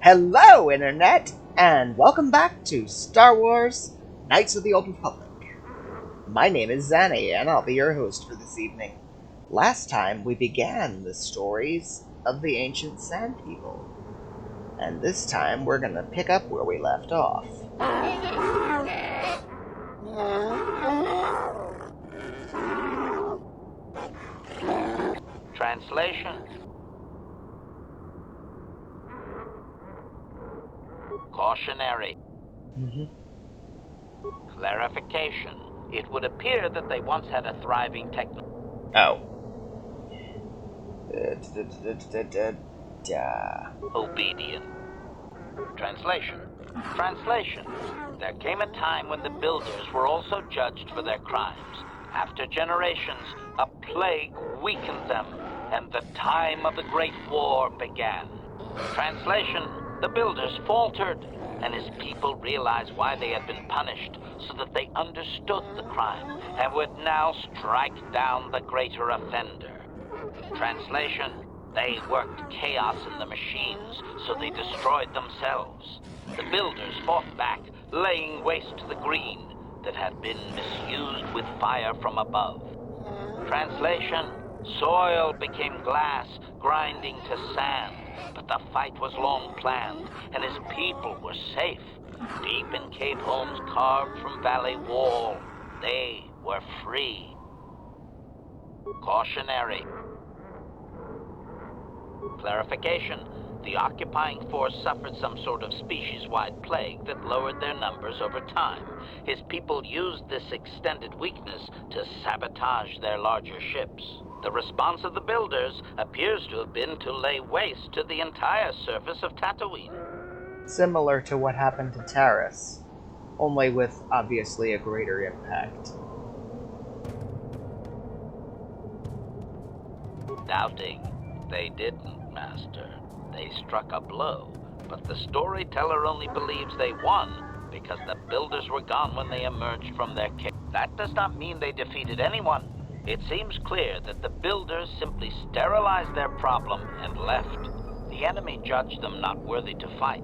Hello, Internet, and welcome back to Star Wars Knights of the Old Republic. My name is Xani, and I'll be your host for this evening. Last time, we began the stories of the ancient Sand People, and this time we're going to pick up where we left off. Translation. Cautionary. Clarification. It would appear that they once had a thriving Obedient. Translation. Translation. There came a time when the builders were also judged for their crimes. After generations, a plague weakened them, and the time of the Great War began. Translation. The builders faltered, and his people realized why they had been punished, so that they understood the crime, and would now strike down the greater offender. Translation. They worked chaos in the machines, so they destroyed themselves. The builders fought back, laying waste to the green that had been misused with fire from above. Translation. Soil became glass, grinding to sand, but the fight was long planned, and his people were safe. Deep in cave homes carved from valley wall, they were free. Cautionary. Clarification. The occupying force suffered some sort of species-wide plague that lowered their numbers over time. His people used this extended weakness to sabotage their larger ships. The response of the builders appears to have been to lay waste to the entire surface of Tatooine. Similar to what happened to Taris, only with obviously a greater impact. Doubting. They didn't, Master. They struck a blow, but the storyteller only believes they won because the builders were gone when they emerged from their cave. That does not mean they defeated anyone. It seems clear that the builders simply sterilized their problem and left. The enemy judged them not worthy to fight.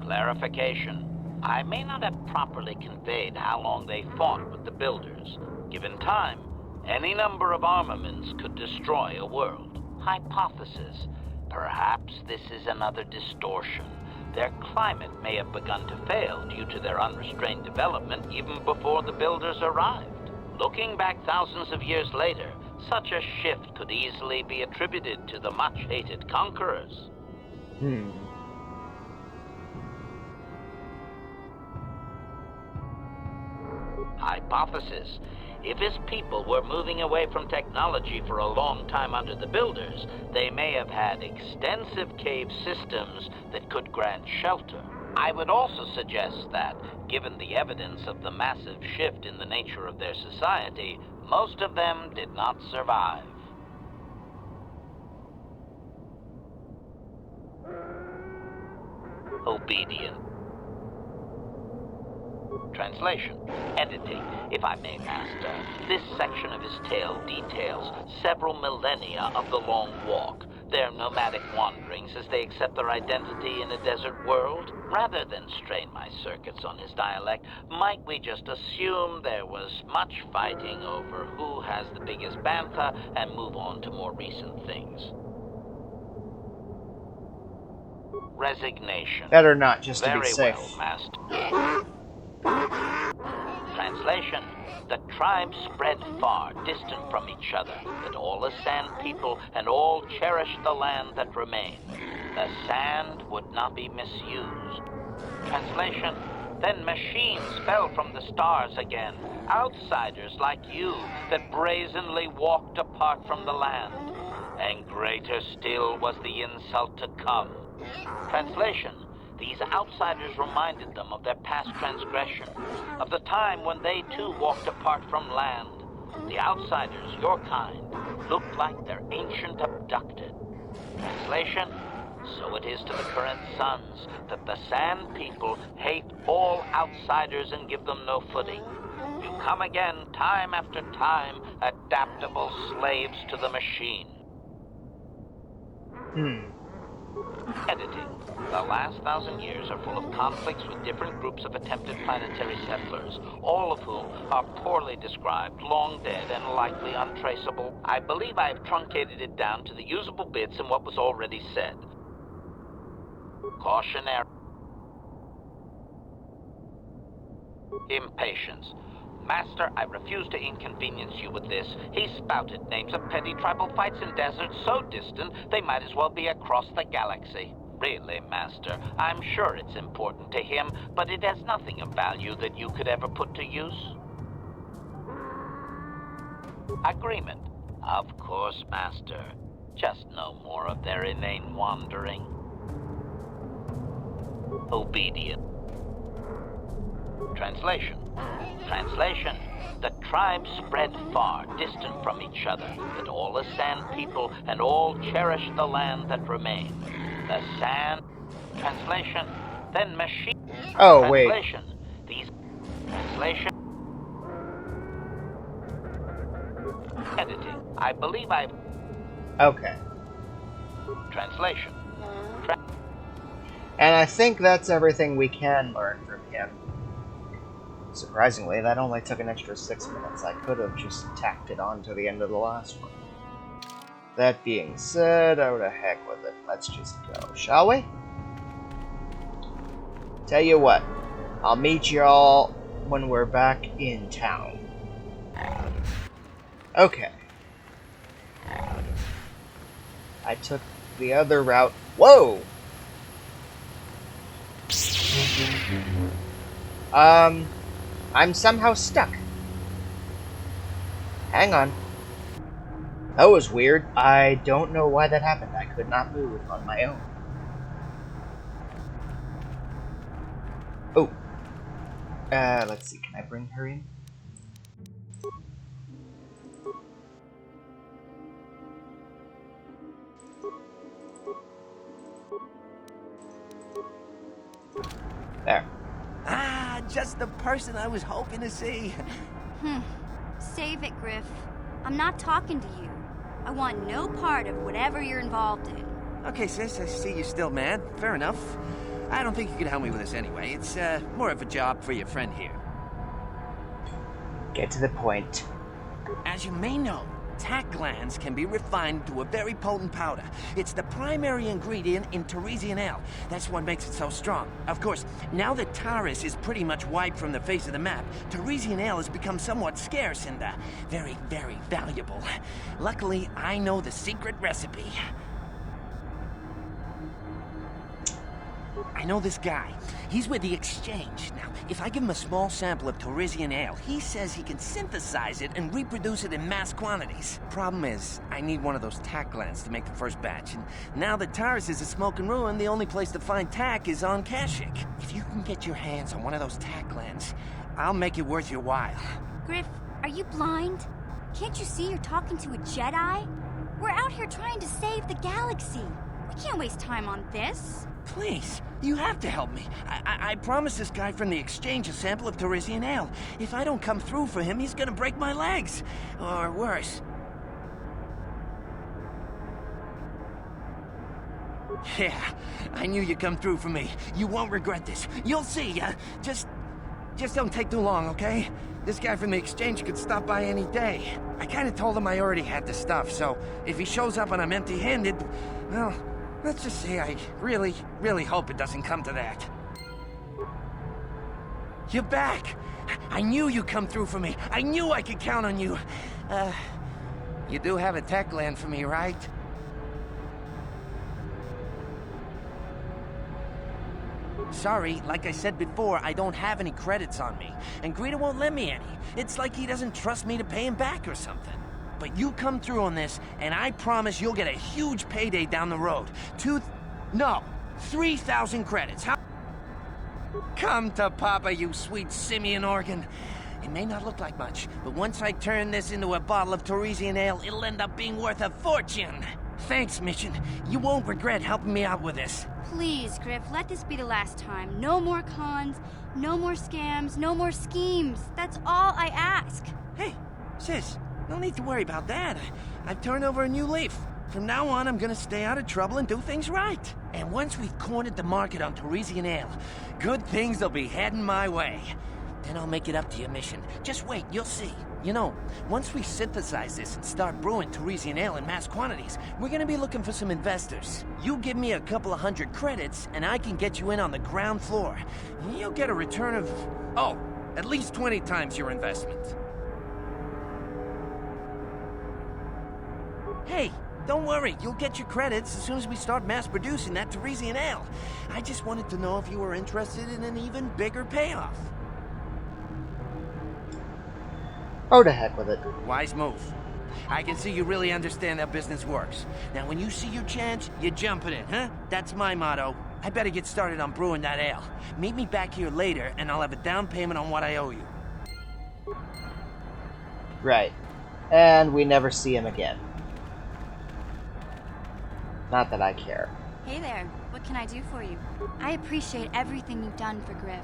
Clarification. I may not have properly conveyed how long they fought with the builders. Given time, any number of armaments could destroy a world. Hypothesis. Perhaps this is another distortion. Their climate may have begun to fail due to their unrestrained development even before the builders arrived. Looking back thousands of years later, such a shift could easily be attributed to the much-hated conquerors. Hypothesis. If his people were moving away from technology for a long time under the builders, they may have had extensive cave systems that could grant shelter. I would also suggest that, given the evidence of the massive shift in the nature of their society, most of them did not survive. Obedient. Translation. Editing, if I may, Master. This section of his tale details several millennia of the Long Walk, their nomadic wanderings as they accept their identity in a desert world. Rather than strain my circuits on his dialect, might we just assume there was much fighting over who has the biggest bantha and move on to more recent things? Resignation. Better not, just to Very be safe. well, Master. Translation. The tribes spread far, distant from each other, but all as sand people and all cherished the land that remained. The sand would not be misused. Translation. Then machines fell from the stars again, outsiders like you that brazenly walked apart from the land. And greater still was the insult to come. Translation. These outsiders reminded them of their past transgression, of the time when they too walked apart from land. The outsiders, your kind, looked like their ancient abducted. Translation. So it is to the current sons that the Sand People hate all outsiders and give them no footing. You come again, time after time, adaptable slaves to the machine. Editing. The last 1,000 years are full of conflicts with different groups of attempted planetary settlers, all of whom are poorly described, long dead, and likely untraceable. I believe I have truncated it down to the usable bits in what was already said. Cautionary. Impatience. Master, I refuse to inconvenience you with this. He spouted names of petty tribal fights in deserts so distant they might as well be across the galaxy. Really, Master, I'm sure it's important to him, but it has nothing of value that you could ever put to use. Agreement. Of course, Master. Just no more of their inane wandering. Obedient. Translation. Translation. The tribes spread far, distant from each other, but all are sand people, and all cherish the land that remains. The sand. Translation. Then machine. Oh, wait. Translation. These. Translation. Editing. I believe I've. Okay. Translation. And I think that's everything we can learn from him. Surprisingly, that only took an extra 6 minutes. I could have just tacked it on to the end of the last one. That being said, oh to heck with it. Let's just go, shall we? Tell you what, I'll meet y'all when we're back in town. Okay. I took the other route. Whoa! I'm somehow stuck. Hang on. That was weird. I don't know why that happened. I could not move on my own. Oh. Let's see. Can I bring her in? There. Ah, just the person I was hoping to see. Save it, Griff. I'm not talking to you. I want no part of whatever you're involved in. Okay, sis, I see you still mad. Fair enough. I don't think you can help me with this anyway. It's, more of a job for your friend here. Get to the point. As you may know, tack glands can be refined to a very potent powder. It's the primary ingredient in Teresian ale. That's what makes it so strong. Of course, now that Taris is pretty much wiped from the face of the map, Teresian ale has become somewhat scarce and, very, very valuable. Luckily, I know the secret recipe. I know this guy. He's with the Exchange. Now, if I give him a small sample of Teresian ale, he says he can synthesize it and reproduce it in mass quantities. Problem is, I need one of those tack glands to make the first batch, and now that Taris is a smoking ruin, the only place to find tack is on Kashyyyk. If you can get your hands on one of those tack glands, I'll make it worth your while. Griff, are you blind? Can't you see you're talking to a Jedi? We're out here trying to save the galaxy. We can't waste time on this. Please, you have to help me. I promised this guy from the Exchange a sample of Teresian ale. If I don't come through for him, he's gonna break my legs. Or worse. Yeah, I knew you'd come through for me. You won't regret this. You'll see. Just don't take too long, okay? This guy from the Exchange could stop by any day. I kinda told him I already had the stuff, so if he shows up and I'm empty-handed, well, let's just say I really, really hope it doesn't come to that. You're back! I knew you'd come through for me. I knew I could count on you. You do have a tech gland for me, right? Sorry, like I said before, I don't have any credits on me. And Greedo won't lend me any. It's like he doesn't trust me to pay him back or something. But you come through on this, and I promise you'll get a huge payday down the road. 3,000 credits. How? Come to Papa, you sweet simian organ. It may not look like much, but once I turn this into a bottle of Teresian ale, it'll end up being worth a fortune. Thanks, Mission. You won't regret helping me out with this. Please, Griff, let this be the last time. No more cons, no more scams, no more schemes. That's all I ask. Hey, sis. No need to worry about that. I've turned over a new leaf. From now on, I'm gonna stay out of trouble and do things right. And once we've cornered the market on Parisian ale, good things will be heading my way. Then I'll make it up to your mission. Just wait, you'll see. You know, once we synthesize this and start brewing Parisian ale in mass quantities, we're gonna be looking for some investors. You give me a couple of 100 credits, and I can get you in on the ground floor. You'll get a return of, oh, at least 20 times your investment. Hey, don't worry, you'll get your credits as soon as we start mass producing that Parisian ale. I just wanted to know if you were interested in an even bigger payoff. Oh, to heck with it. Wise move. I can see you really understand how business works. Now, when you see your chance, you jump it in, huh? That's my motto. I better get started on brewing that ale. Meet me back here later, and I'll have a down payment on what I owe you. Right. And we never see him again. Not that I care. Hey there, what can I do for you? I appreciate everything you've done for Griff.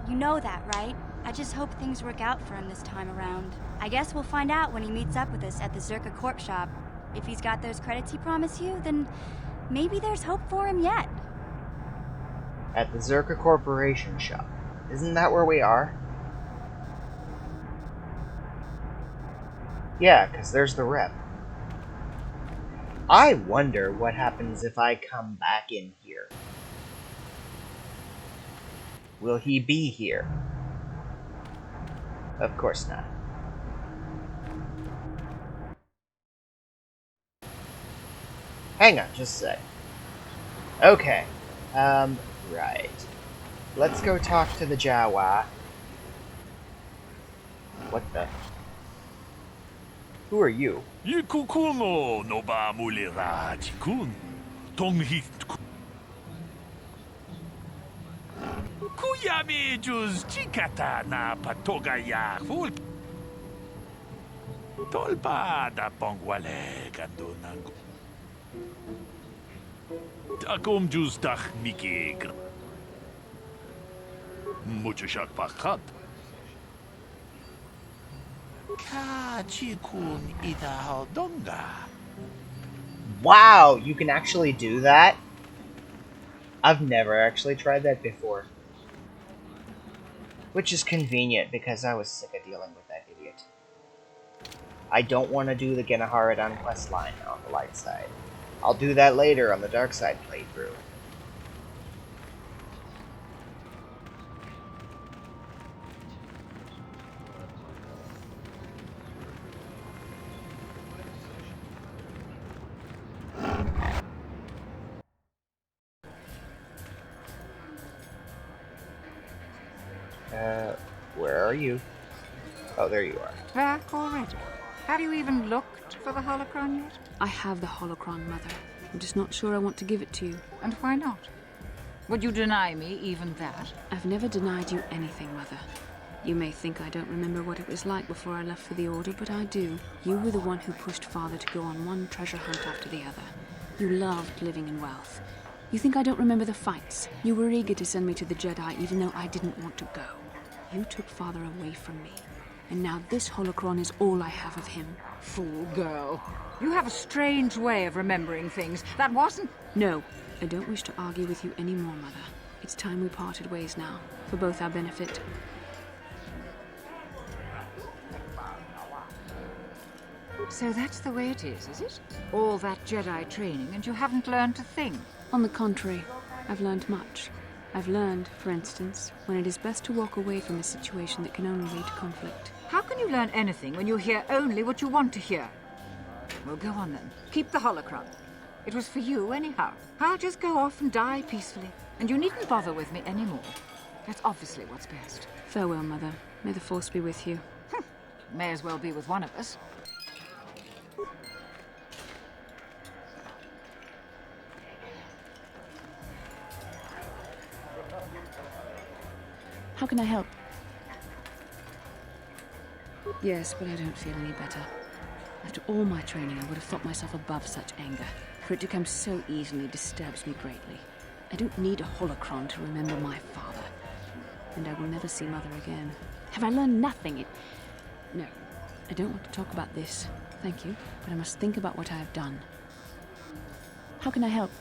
You know that, right? I just hope things work out for him this time around. I guess we'll find out when he meets up with us at the SWKOTOR shop. If he's got those credits he promised you, then maybe there's hope for him yet. At the Zerka Corporation shop. Isn't that where we are? Yeah, because there's the rep. I wonder what happens if I come back in here. Will he be here? Of course not. Hang on, just a sec. Okay. Right. Let's go talk to the Jawa. What the? Who are you? Yikukuno no ba mulera jikun. Tonghit. Kuyami juz chikata na patogaya ful. Tolpa da pongwale kandunang. Takum juz tach mikig. Mucho shak pakat. Kachikun ida donga. Wow, you can actually do that? I've never actually tried that before. Which is convenient, because I was sick of dealing with that idiot. I don't want to do the Genaharadan questline on the light side. I'll do that later on the dark side playthrough. Where are you? Oh, there you are. Back already? Have you even looked for the holocron yet? I have the holocron, Mother. I'm just not sure I want to give it to you. And why not? Would you deny me even that? I've never denied you anything, Mother. You may think I don't remember what it was like before I left for the Order, but I do. You were the one who pushed Father to go on one treasure hunt after the other. You loved living in wealth. You think I don't remember the fights? You were eager to send me to the Jedi even though I didn't want to go. You took Father away from me. And now this holocron is all I have of him. Fool girl. You have a strange way of remembering things. That wasn't... No, I don't wish to argue with you anymore, Mother. It's time we parted ways now, for both our benefit. So that's the way it is it? All that Jedi training and you haven't learned a thing? On the contrary, I've learned much. I've learned, for instance, when it is best to walk away from a situation that can only lead to conflict. How can you learn anything when you hear only what you want to hear? Well, go on then. Keep the holocron. It was for you anyhow. I'll just go off and die peacefully. And you needn't bother with me anymore. That's obviously what's best. Farewell, Mother. May the Force be with you. May as well be with one of us. How can I help? Yes, but I don't feel any better. After all my training, I would have thought myself above such anger. For it to come so easily disturbs me greatly. I don't need a holocron to remember my father. And I will never see Mother again. Have I learned nothing? No, I don't want to talk about this. Thank you, but I must think about what I have done. How can I help?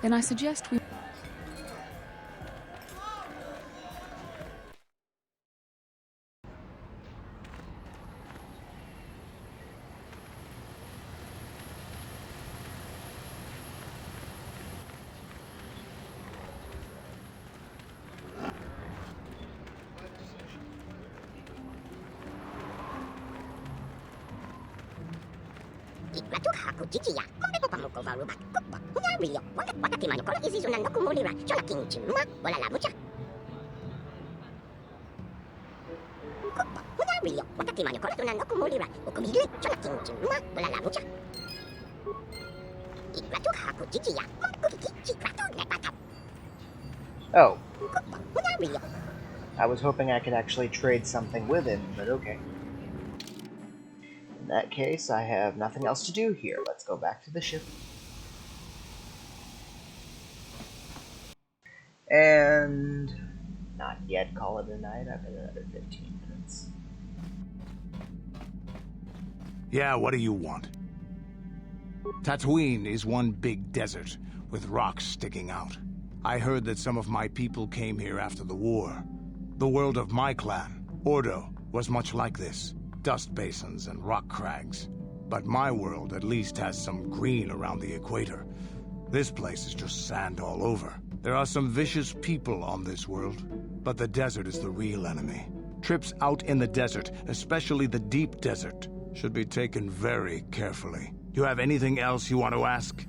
Then I suggest we... Oh. I was hoping I could actually trade something with him, but okay. In that case, I have nothing else to do here. Let's go back to the ship. And not yet call it a night. I've been another 15 minutes. Yeah, what do you want? Tatooine is one big desert with rocks sticking out. I heard that some of my people came here after the war. The world of my clan, Ordo, was much like this. Dust basins and rock crags. But my world at least has some green around the equator. This place is just sand all over. There are some vicious people on this world, but the desert is the real enemy. Trips out in the desert, especially the deep desert, should be taken very carefully. You have anything else you want to ask?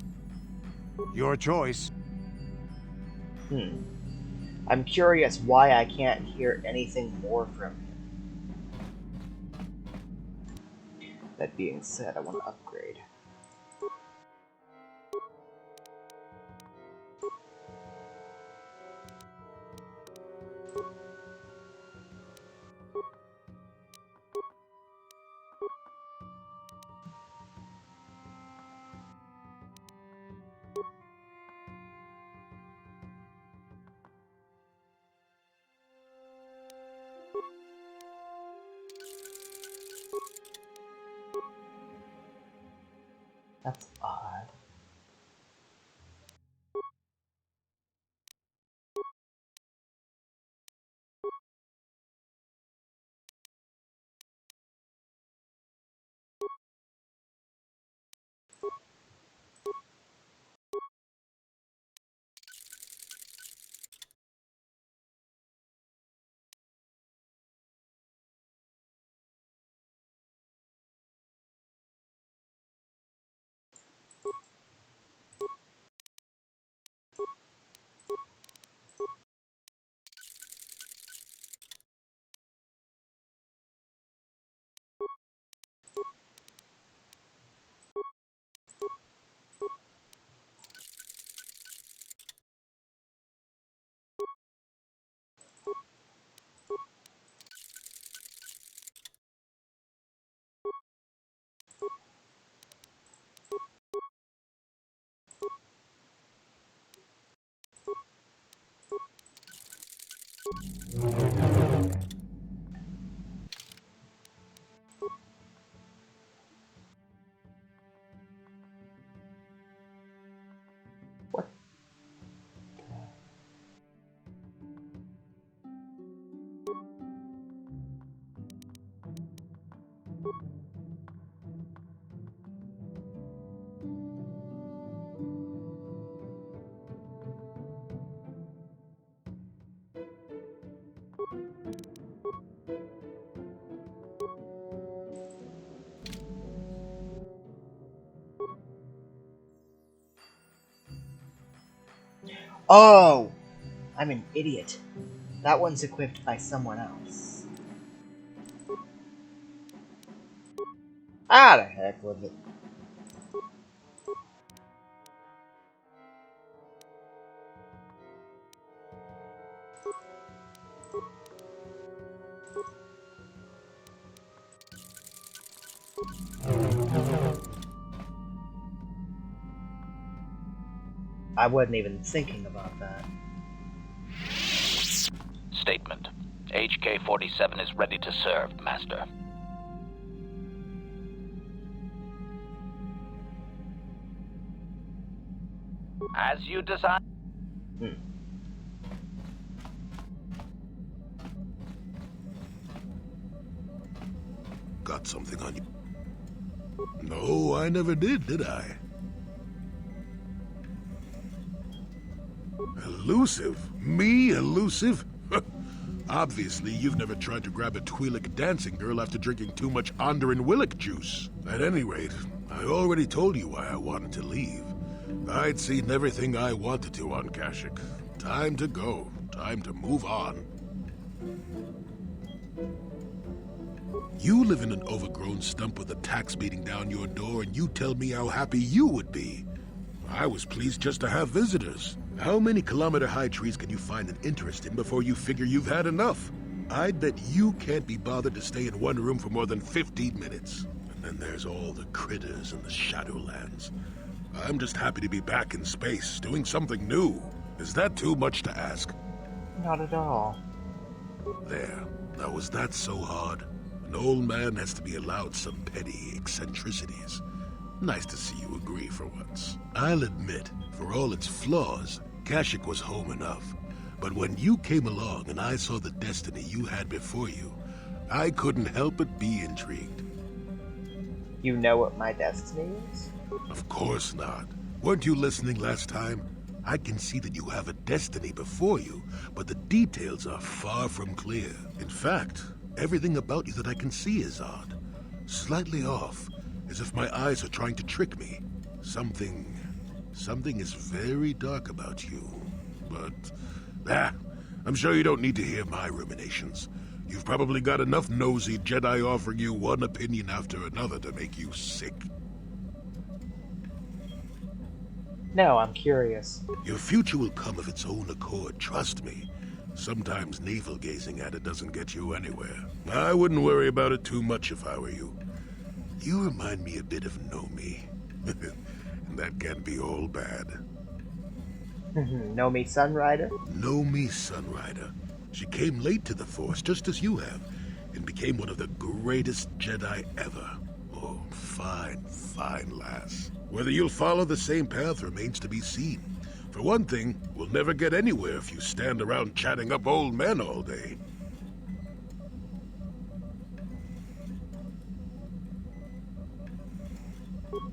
Your choice. I'm curious why I can't hear anything more from him. That being said, I want to upgrade. That's odd. What? Oh! I'm an idiot. That one's equipped by someone else. Ah, the heck with it. I wasn't even thinking about that. Statement. HK-47 is ready to serve, Master. As you decide. Got something on you? No, I never did I? Elusive? Me elusive? Obviously, you've never tried to grab a Twi'lek dancing girl after drinking too much Onderan Willick juice. At any rate, I already told you why I wanted to leave. I'd seen everything I wanted to on Kashyyyk. Time to go. Time to move on. You live in an overgrown stump with a tax beating down your door, and you tell me how happy you would be. I was pleased just to have visitors. How many kilometer-high trees can you find an interest in before you figure you've had enough? I'd bet you can't be bothered to stay in one room for more than 15 minutes. And then there's all the critters in the Shadowlands. I'm just happy to be back in space, doing something new. Is that too much to ask? Not at all. There. Now, was that so hard? An old man has to be allowed some petty eccentricities. Nice to see you agree for once. I'll admit, for all its flaws, Kashyyyk was home enough. But when you came along and I saw the destiny you had before you, I couldn't help but be intrigued. You know what my destiny is? Of course not. Weren't you listening last time? I can see that you have a destiny before you, but the details are far from clear. In fact, everything about you that I can see is odd. Slightly off, as if my eyes are trying to trick me. Something is very dark about you. But, I'm sure you don't need to hear my ruminations. You've probably got enough nosy Jedi offering you one opinion after another to make you sick. No, I'm curious. Your future will come of its own accord, trust me. Sometimes navel-gazing at it doesn't get you anywhere. I wouldn't worry about it too much if I were you. You remind me a bit of Nomi. And that can't be all bad. Nomi Sunrider? Nomi Sunrider. She came late to the Force, just as you have, and became one of the greatest Jedi ever. Oh, fine, fine lass. Whether you'll follow the same path remains to be seen. For one thing, we'll never get anywhere if you stand around chatting up old men all day.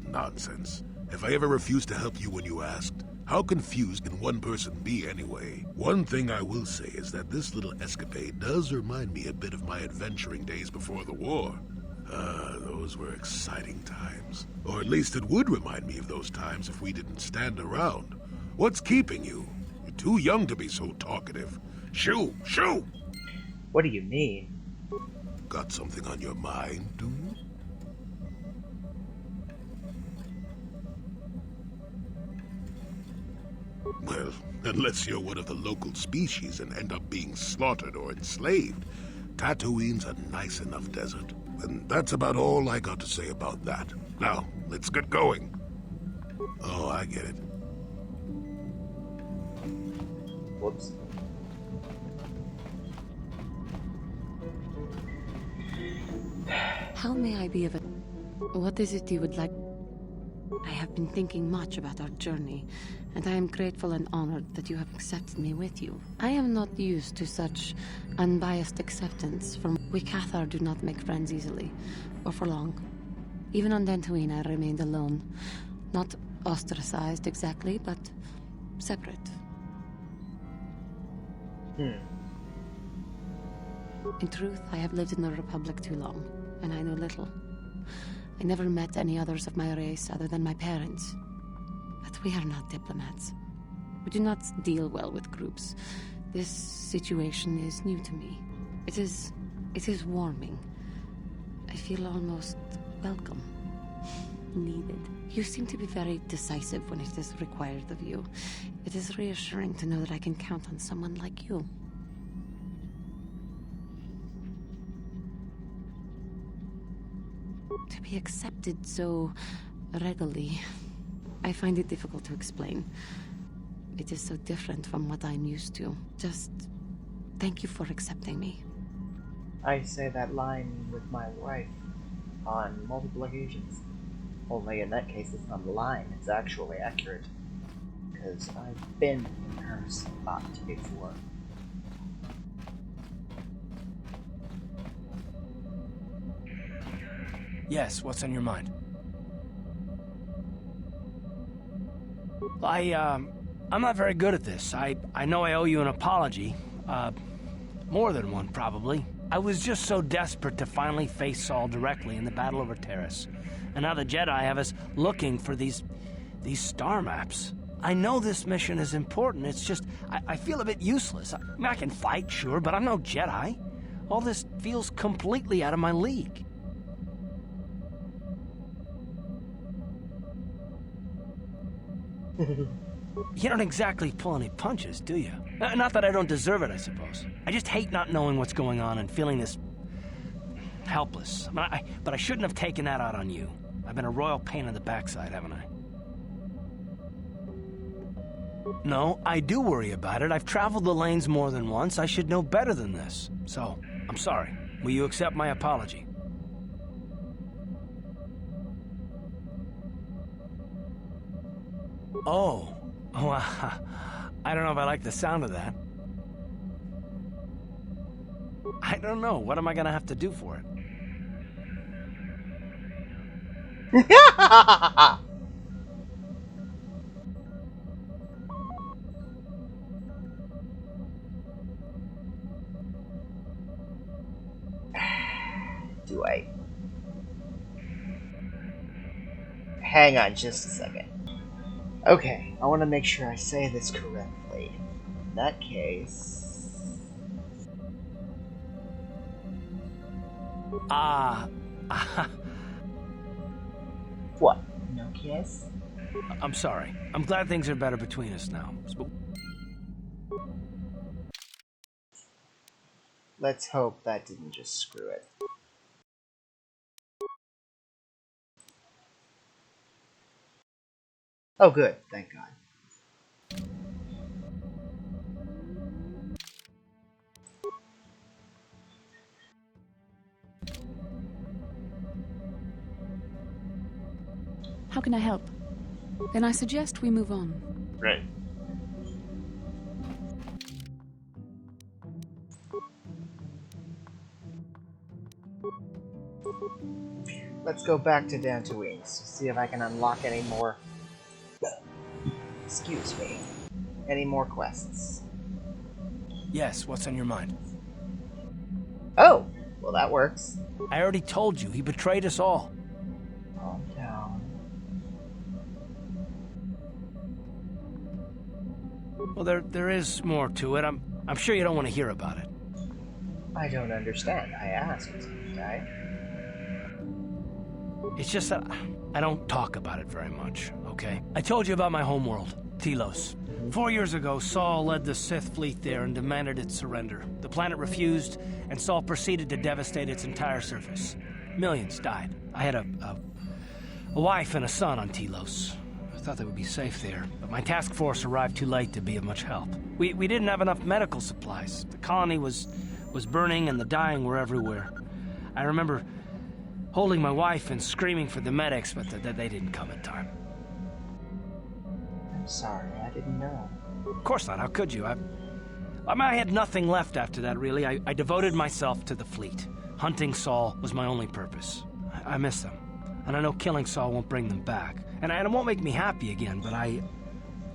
Nonsense. Have I ever refused to help you when you asked? How confused can one person be anyway? One thing I will say is that this little escapade does remind me a bit of my adventuring days before the war. Those were exciting times. Or at least it would remind me of those times if we didn't stand around. What's keeping you? You're too young to be so talkative. Shoo! Shoo! What do you mean? Got something on your mind, do you? Well, unless you're one of the local species and end up being slaughtered or enslaved, Tatooine's a nice enough desert. And that's about all I got to say about that. Now, let's get going. Oh, I get it. Whoops. How may I be of it? What is it you would like? I have been thinking much about our journey, and I am grateful and honored that you have accepted me with you. I am not used to such unbiased acceptance. From SWKOTOR do not make friends easily, or for long. Even on Dantooine I remained alone. Not ostracized exactly, but separate. In truth, I have lived in the Republic too long, and I know little. I never met any others of my race other than my parents. But we are not diplomats. We do not deal well with groups. This situation is new to me. It is warming. I feel almost welcome. Needed. You seem to be very decisive when it is required of you. It is reassuring to know that I can count on someone like you. To be accepted so readily, I find it difficult to explain. It is so different from what I'm used to. Just thank you for accepting me. I say that line with my wife on multiple occasions. Only in that case it's not a line, it's actually accurate. because I've been in her spot before. Yes, what's on your mind? I'm not very good at this. I know I owe you an apology. More than one, probably. I was just so desperate to finally face Saul directly in the battle over Terrace. And now the Jedi have us looking for these star maps. I know this mission is important, it's just, I feel a bit useless. I can fight, sure, but I'm no Jedi. All this feels completely out of my league. You don't exactly pull any punches, do you? Not that I don't deserve it, I suppose. I just hate not knowing what's going on and feeling this... helpless. But I shouldn't have taken that out on you. I've been a royal pain in the backside, haven't I? No, I do worry about it. I've traveled the lanes more than once. I should know better than this. So, I'm sorry. Will you accept my apology? Oh, well, I don't know if I like the sound of that. I don't know. What am I gonna have to do for it? Do I? Hang on just a second. Okay, I want to make sure I say this correctly. In that case... What? No kiss? I'm sorry. I'm glad things are better between us now. Let's hope that didn't just screw it. Oh good, thank God. How can I help? Then I suggest we move on. Right. Let's go back to Dantooine to see if I can unlock any more... Excuse me. Any more quests? Yes, what's on your mind? Oh, well that works. I already told you, he betrayed us all. Calm down. Well, there is more to it. I'm sure you don't want to hear about it. I don't understand. I asked, didn't I? It's just that I don't talk about it very much, okay? I told you about my homeworld, Telos. 4 years ago, Saul led the Sith fleet there and demanded its surrender. The planet refused, and Saul proceeded to devastate its entire surface. Millions died. I had a wife and a son on Telos. I thought they would be safe there, but my task force arrived too late to be of much help. We didn't have enough medical supplies. The colony was burning and the dying were everywhere. I remember holding my wife and screaming for the medics, but they didn't come in time. I'm sorry, I didn't know. Of course not, how could you? I had nothing left after that, really. I devoted myself to the fleet. Hunting Saul was my only purpose. I miss them, and I know killing Saul won't bring them back. And it won't make me happy again, but I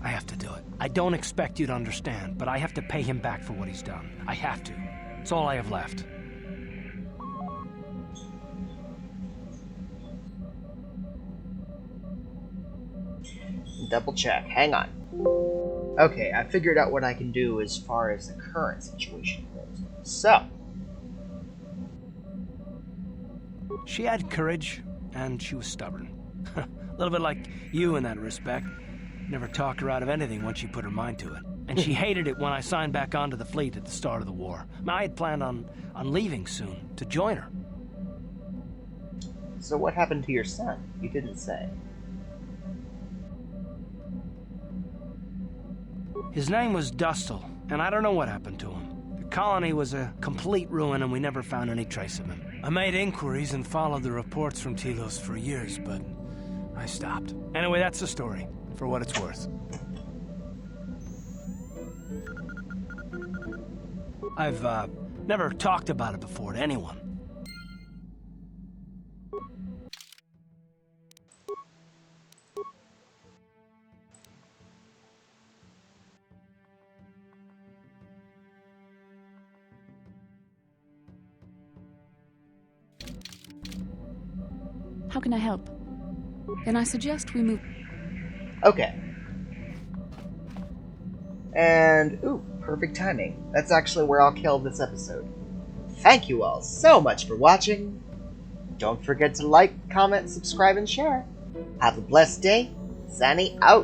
have to do it. I don't expect you to understand, but I have to pay him back for what he's done. I have to. It's all I have left. Double check. Hang on. Okay, I figured out what I can do as far as the current situation goes. So. She had courage, and she was stubborn. A little bit like you in that respect. Never talked her out of anything once she put her mind to it. And she hated it when I signed back onto the fleet at the start of the war. I had planned on leaving soon, to join her. So what happened to your son? You didn't say. His name was Dustle, and I don't know what happened to him. The colony was a complete ruin, and we never found any trace of him. I made inquiries and followed the reports from Telos for years, but I stopped. Anyway, that's the story, for what it's worth. I've never talked about it before to anyone. How can I help? Then I suggest we move... Okay. And, ooh, perfect timing. That's actually where I'll kill this episode. Thank you all so much for watching. Don't forget to like, comment, subscribe, and share. Have a blessed day. Xani out.